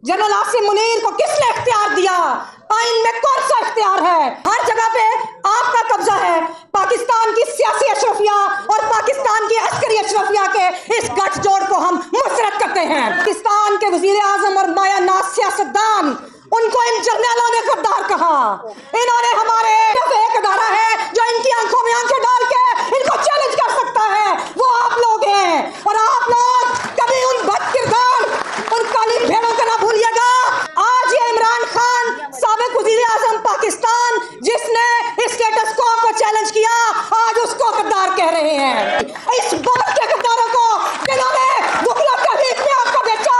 General Asim Munir को किसने इख्तियार दिया? आइन में कौन सा इख्तियार है? हर जगह पे आपका कब्जा है। पाकिस्तान की सियासी अशरफिया और पाकिस्तान की अस्करी अशरफिया के इस गठजोड़ को हम मुस्तरद करते हैं। पाकिस्तान के वजीर आजम और माया नाज सियासतदान, उनको इन जर्नलों ने गद्दार कहा। इन्होंने हमारे एक अदारा है जो इनकी आंखों में आंखें डाल के इनको चैलेंज कर सकता है, वो आप लोग हैं। और आप लोग कभी उन बदकिरदार, उन काली भेड़ों को ना भूलिएगा। आज ये इमरान खान साबिक वजीर आजम पाकिस्तान, जिसने स्टेटस को चैलेंज किया, आज उसको गद्दार कह रहे हैं। इस बात के गद्दारों को जिन्होंने वकला का भी में आपको बेचा,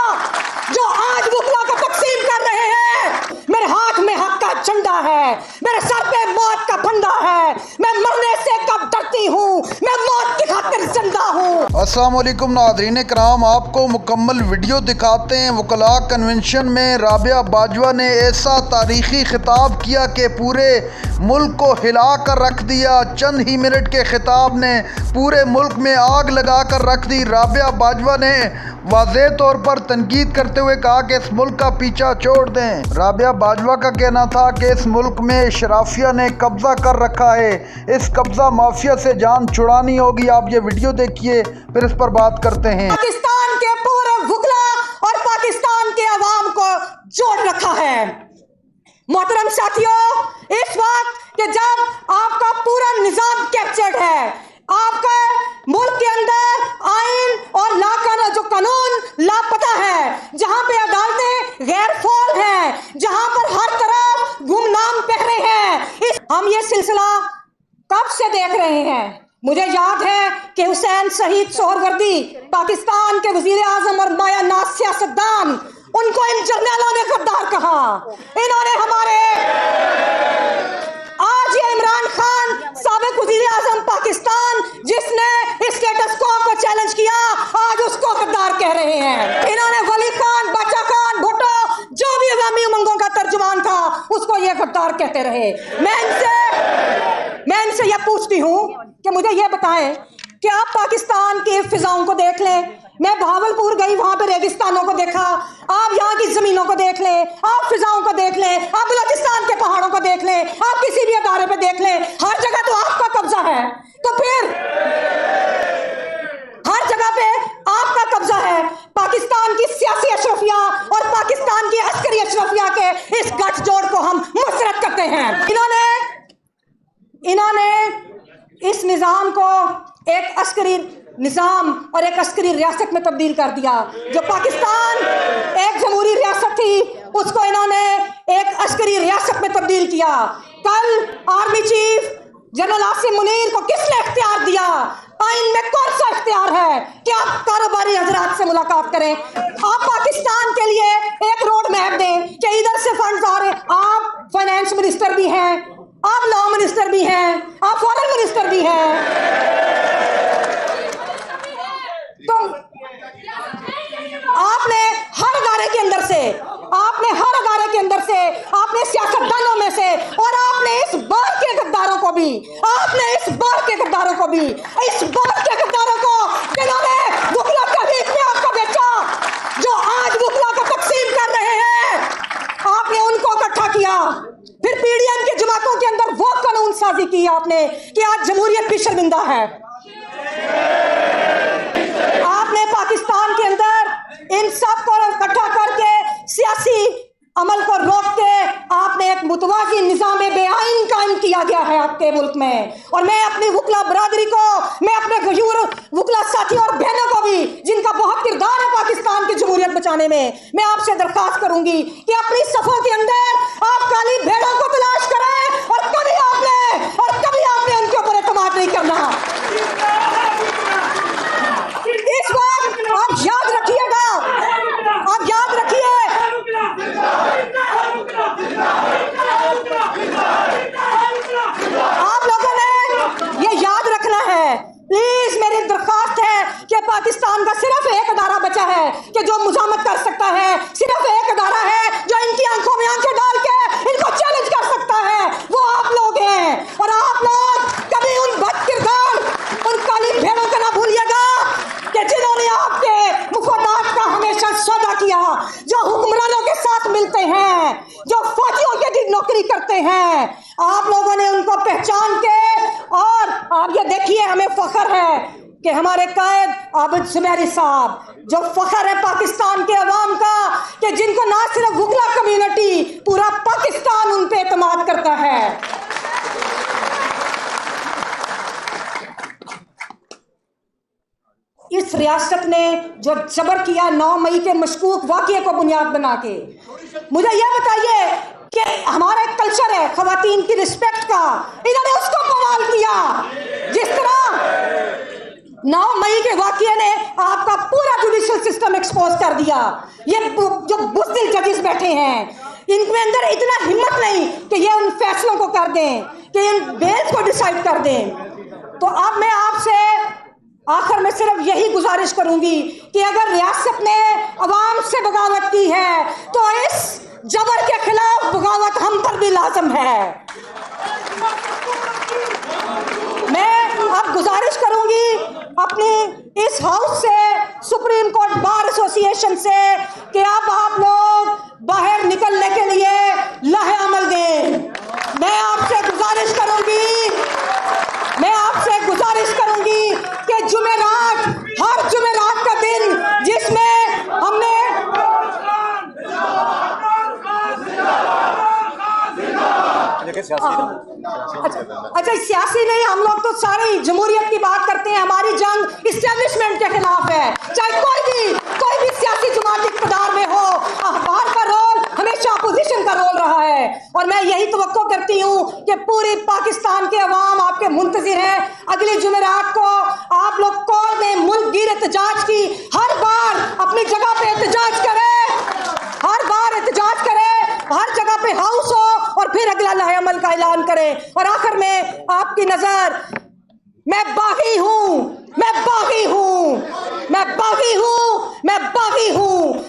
जो आज वकला को तकसीम कर रहे हैं। मेरे हाथ में हक का झंडा है, मेरे सर पे मौत का फंदा है। मैं मरने से कब डरती हूँ, मैं मौत की खातिर जिंदा हूँ। अस्सलाम वालेकुम नाज़रीन कराम, आपको मुकम्मल वीडियो दिखाते हैं। वकला कन्वेंशन में राबिया बाजवा ने ऐसा तारीखी खिताब किया कि पूरे मुल्क को हिला कर रख दिया। चंद ही मिनट के खिताब ने पूरे मुल्क में आग लगा कर रख दी। राबिया बाजवा ने वाज़ेह तौर पर तनकीद करते हुए कहा कि इस मुल्क का पीछा छोड़ दें। राबिया बाजवा का कहना था कि इस मुल्क में शराफिया ने कब्ज़ा कर रखा है, इस कब्ज़ा माफिया से जान छुड़ानी होगी। आप ये वीडियो देखिए, फिर इस पर बात करते हैं। पाकिस्तान के पूरे वकला और पाकिस्तान के अवाम को जोड़ रखा है। मोहतरम साथियों, इस वक्त कि जब आपका पूरा निजाम कैप्चर्ड है, आपका मुल्क के अंदर आइन और जो कानून लापता है, जहां पे अदालतें गैर फाल हैं, जहां पर हर तरफ गुमनाम पहरे हैं, हम ये सिलसिला कब से देख रहे हैं। मुझे याद है कि हुसैन शहीद सोहरवर्दी, पाकिस्तान के वजीर आजम और माया नाज सियासतदान, उनको इन जर्नलों ने गद्दार कहा। इन्होंने हमारे आज ये इमरान खान साबिक वजीर आजम पाकिस्तान, जिसने स्टेटस को चैलेंज किया, आज उसको गद्दार कह रहे हैं। इन्होंने वली खान, बच्चा खान, भुट्टो, जो भी अवामी उमंगों का तर्जुमान था, उसको ये गद्दार कहते रहे। मैं इनसे यह पूछती हूँ कि मुझे ये बताएं कि आप पाकिस्तान की फिजाओं को देख लें। मैं भावलपुर गई, वहां पे रेगिस्तानों को देखा। आप यहाँ की जमीनों को देख लें, आप फिजाओं को देख लें, आप बलूचिस्तान के पहाड़ों को देख लें, आप किसी भी अदारे पे देख लें, हर जगह तो आपका कब्जा है। तो फिर हर जगह पे आपका कब्जा है। पाकिस्तान की सियासी अशरफिया और पाकिस्तान की अस्करी अशरफिया के इस गठजोड़ को हम मुस्तरद करते हैं। इन्होंने इस निज़ाम को एक अस्करी निज़ाम और एक अस्करी रियासत में तब्दील कर दिया। जो पाकिस्तान एक जमहूरी रियासत थी, उसको इन्होंने एक अस्करी रियासत में तब्दील किया। कल army chief general Asim Munir को किसने इख्तियार दिया? आइन में कौन सा इख्तियार है कि आप कारोबारी हजरात से मुलाकात करें? आप पाकिस्तान के लिए एक रोड मैप दें कि इधर से फंड आ रहे। आप फाइनेंस मिनिस्टर भी हैं, आप लॉ मिनिस्टर भी हैं, आप फॉरेन मिनिस्टर भी हैं, तो आपने हर अदारे के अंदर से, आपने सियासतदानों में से, और आपने इस बार के गद्दारों को भी, जिन्होंने वकला का भी में आपको बेचा, जो आज वकला को तकसीम कर रहे हैं, आपने उनको इकट्ठा किया। फिर पीडीएम की जमातों के अंदर वो कानून साजी की आपने कि आज जमहूरियत भी शर्मिंदा है। आपने पाकिस्तान के अंदर इन सब को इकट्ठा करके सियासी अमल को रोक के आपने एक मुतवाज़ी निज़ाम बेआइन कायम किया गया है आपके मुल्क में। और मैं अपनी वकला बरादरी को, मैं अपने गयूर वकला साथियों और बहनों को भी, जिनका बहुत किरदार है पाकिस्तान की जमहूरियत बचाने में, मैं आपसे दरख्वास्त करूंगी कि अपनी सफ़ों के अंदर आप काली भेड़ों को तलाश करें, और कभी आपने उनके ऊपर एतमाद नहीं करना। इस वक्त आप याद रखिएगा, आप लोगों ने ये याद रखना है। प्लीज मेरी दरख्वास्त है कि पाकिस्तान का सिर्फ एक अदारा बचा है कि जो मुजामत कर सकता है, सिर्फ एक अदारा है जो इनकी आंखों में आंखें डाल के इनको चैलेंज कर सकता है, वो आप लोग हैं। और आप लोग कभी उन बदकिरदार, उन काली भेड़ों को ना भूलिएगा कि जिन्होंने आपके मुफादात का हमेशा सौदा किया, जो हुक्मरानों के मिलते हैं, जो फौजियों की नौकरी करते हैं, आप लोगों ने उनको पहचान के, और आप ये देखिए, हमें फख्र है कि हमारे कायद आबिद सुमेरी साहब, जो फख्र है पाकिस्तान के अवाम का, कि जिनको ना सिर्फ वकला कम्युनिटी, पूरा पाकिस्तान उन पे एतमाद करता है। इस रियासत ने जो जबर किया 9 मई के मशकूक वाक़ये को बुनियाद बना के, मुझे यह बताइए कि हमारा एक कल्चर है ख़वातीन की रिस्पेक्ट का, इन्होंने उसको बवाल किया। जिस तरह 9 मई के वाक़ये ने आपका पूरा जुडिशल सिस्टम एक्सपोज कर दिया। ये जो बुज़दिल जजेस बैठे हैं, इनके अंदर इतना हिम्मत नहीं कि ये उन फैसलों को कर दें, कि इन बेल्स को डिसाइड कर दें। तो अब मैं आपसे आखिर में सिर्फ यही गुजारिश करूंगी कि अगर रियासत ने अवाम से बगावत की है, तो इस जबर के खिलाफ बगावत हम पर भी लाजम है। मैं अब गुजारिश करूंगी अपनी इस हाउस से, सुप्रीम कोर्ट बार एसोसिएशन से, कि अब आप लोग बाहर निकलने के लिए लाहे अमल दें। मैं आपसे गुजारिश करूंगी कि जुमेरात, हर जुमेरात का दिन जिसमें हमने अच्छा सियासी नहीं, हम लोग तो सारी जमहूरियत की बात करते हैं। हमारी जंग इस्टेब्लिशमेंट के खिलाफ है, चाहे कोई भी सियासी जमात इक़्तिदार में हो। अखबार का रोल हमेशा अपोजिशन का रोल रहा है, और मैं यही तवक्को करती हूँ कि पूरी पाकिस्तान के अवाम आपके मुंतज़िर हैं। अगली जुमेरात को आप लोग कॉल दें मुल्क गिर एहतजाज की, हर बार अपनी जगह पे एहतजाज करें, हर जगह पे हाउस हो, और फिर अगला लाहे अमल का ऐलान करें। और आखिर में आपकी नजर, मैं बागी हूँ,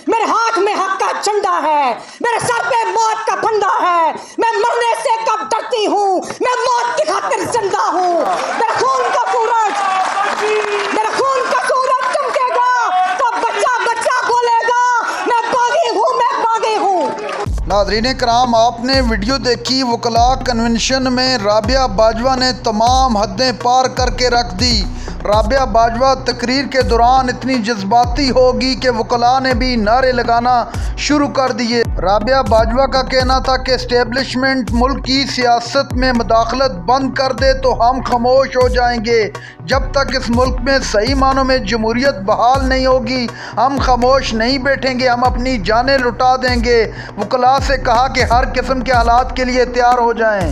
मेरे हाथ में हक का झंडा है, मेरे सर पे मौत का फंदा है, मैं मरने से कब डरती हूँ, मैं मौत की खातिर जिंदा हूँ। मेरा खून का सूरज चमकेगा तो बच्चा बोलेगा, मैं बागी हूँ। नाज़रीन कराम, आपने वीडियो देखी। वकला कन्वेंशन में राबिया बाजवा ने तमाम हदें पार करके रख दी। राबिया बाजवा तकरीर के दौरान इतनी जज्बाती होगी कि वकला ने भी नारे लगाना शुरू कर दिए। राबिया बाजवा का कहना था कि इस्टेब्लिशमेंट मुल्क की सियासत में मुदाखलत बंद कर दे तो हम खामोश हो जाएंगे। जब तक इस मुल्क में सही मानों में जमहूरियत बहाल नहीं होगी, हम खामोश नहीं बैठेंगे, हम अपनी जानें लुटा देंगे। वकला से कहा कि हर किस्म के हालात के लिए तैयार हो जाएं।